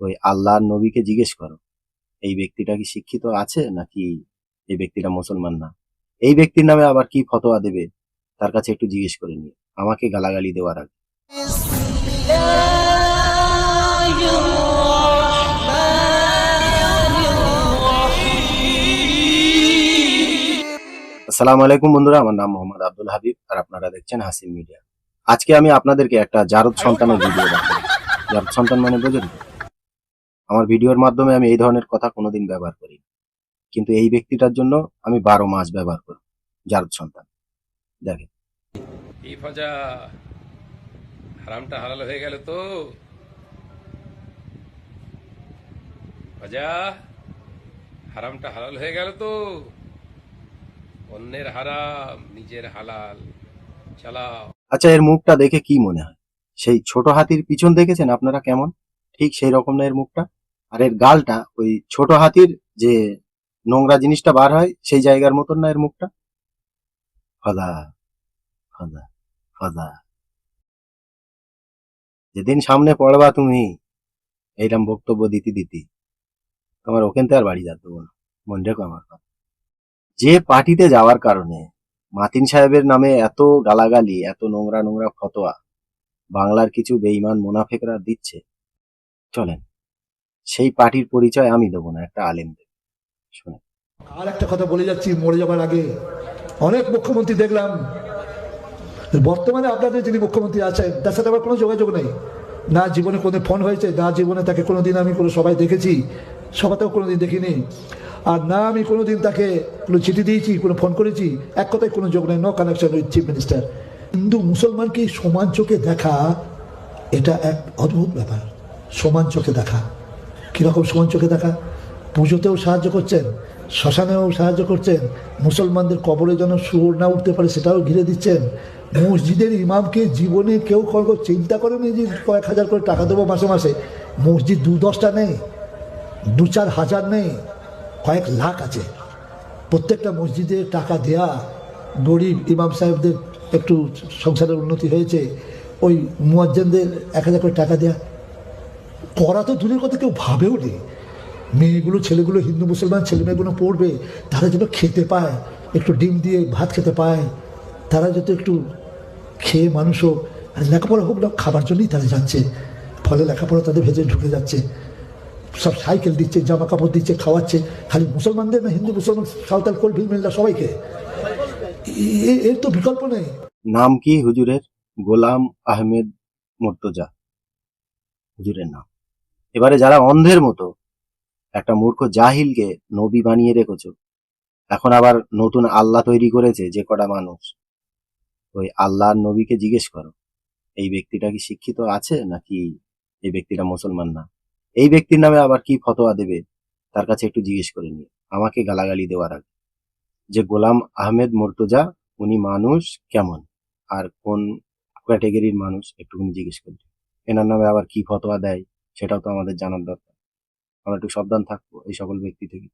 ওই আল্লাহর নবীকে জিজ্ঞেস করো এই ব্যক্তিটা কি শিক্ষিত আছে নাকি এই ব্যক্তিটা মুসলমান না। এই ব্যক্তির নামে আবার কি ফতোয়া দেবে তার কাছে একটু জিজ্ঞেস করে নিও আমাকে গালাগালি দেওয়ার আগে। আসসালামু আলাইকুম বন্ধুরা, আমার নাম মোহাম্মদ আব্দুল হাবিব আর আপনারা দেখছেন হাসিম মিডিয়া। আজকে আমি আপনাদেরকে একটা জারদ সন্তানের ভিডিও দেখাবো। জারদ সন্তান মানে বোঝেন তো? আমার ভিডিওর মাধ্যমে আমি এই ধরনের কথা কোনোদিন ব্যবহার করি, কিন্তু এই ব্যক্তিটার জন্য আমি 12 মাস ব্যবহার করি। জারদ সন্তান দেখেন। এই ফাজা হারামটা হালাল হয়ে গেল তো। ফাজা হারামটা হালাল হয়ে গেল তো। অন্যের হারাম নিজের হালাল চালাও। আচ্ছা, এর মুখটা দেখে কি মনে হয়? সেই ছোট হাতির পিছন দেখেছেন আপনারা কেমন? ঠিক সেই রকম না এর মুখটা। আর এর গালটা ওই ছোট হাতির যে নোংরা জিনিসটা বার হয় সেই জায়গার মতন না এর মুখটা। ফাদা ফাদা ফাদা, যেদিন সামনে পড়বা তুমি এইরকম বক্তব্য দিতে তোমার ওখান থেকে আর বাড়ি যেতে দেবো না, মনে রেখো আমার কথা। যে পার্টিতে যাওয়ার কারণে মাতিন সাহেবের নামে এত গালাগালি, এত নোংরা নোংরা ফতোয়া বাংলার কিছু বেঈমান মুনাফেকরা দিচ্ছে, চলেন সেই পার্টির পরিচয় আমি দেবো না, একটা আলেম দেব। শুনে আর একটা কথা বলে যাচ্ছি, মরে যাবার আগে অনেক মুখ্যমন্ত্রী দেখলাম, বর্তমানে আপনাদের যিনি মুখ্যমন্ত্রী আছেন তার সাথে আমার কোনো যোগাযোগ নেই, না জীবনে কোনো ফোন হয়েছে, না জীবনে তাকে কোনোদিন আমি কোনো সবাই দেখেছি, সভাতেও কোনোদিন দেখিনি, আর না আমি কোনোদিন তাকে কোনো চিঠি দিয়েছি, কোনো ফোন করেছি, এক কথায় কোনো যোগ নেই, no connection with chief minister. Hindu মুসলমানকে সমান চোখে দেখা এটা এক অদ্ভুত ব্যাপার। সমান চোখে দেখা, কীরকম সমান চোখে দেখা? পুজোতেও সাহায্য করছেন, শ্মশানেও সাহায্য করছেন, মুসলমানদের কবরে যেন শুয়োর না উঠতে পারে সেটাও ঘিরে দিচ্ছেন। মসজিদের ইমামকে জীবনে কেউ চিন্তা করেনি যে কয়েক হাজার করে টাকা দেবো মাসে মাসে। মসজিদ 2-10টা নেই, 2-4 হাজার নেই, কয়েক লাখ আছে। প্রত্যেকটা মসজিদে টাকা দেয়া, গরিব ইমাম সাহেবদের একটু সংসারের উন্নতি হয়েছে, ওই মুয়াজ্জিনদের 1000 করে টাকা দেয়া, করা তো দূরের কথা কেউ ভাবেও নেই। মেয়েগুলো ছেলেগুলো, হিন্দু মুসলমান ছেলে মেয়েগুলো পড়বে, তারা যেন খেতে পায়, একটু ডিম দিয়ে ভাত খেতে পায়, তারা যাতে একটু খেয়ে মানুষ হোক, আর লেখাপড়া হোক না, খাবার জন্যই তারা যাচ্ছে, ফলে লেখাপড়া তাদের ভেতরে ঢুকে যাচ্ছে, সব সাইকেল দিচ্ছে, জামা কাপড় দিচ্ছে, খাওয়াচ্ছে। খালি মুসলমানদের না, হিন্দু মুসলমান সাঁওতাল কোল মিল্লা সবাইকে, এর তো বিকল্প নেই। নাম কি হুজুরের? গোলাম আহমেদ মুর্তজা হুজুরের নাম। এবারে যারা অন্ধের মতো একটা মূর্খ জাহিলকে নবী বানিয়ে রেখেছো, এখন আবার নতুন আল্লাহ তৈরি করেছে যে কটা মানুষ, ওই আল্লাহর নবীকে জিজ্ঞেস করো এই ব্যক্তিটা কি শিক্ষিত আছে নাকি এই ব্যক্তিটা মুসলমান না। এই ব্যক্তির নামে আবার কি ফতোয়া দেবে তার কাছে একটু জিজ্ঞেস করে নিও আমাকে গালাগালি দেওয়ার আগে। যে গোলাম আহমেদ মুর্তজা উনি মানুষ কেমন আর কোন ক্যাটেগরির মানুষ একটুখানি জিজ্ঞেস করি। এনার নামে আবার কি ফতোয়া দেয় সেটাও তো আমাদের জানার দরকার। আমরা একটু সাবধান থাকবো এই সকল ব্যক্তি থেকে।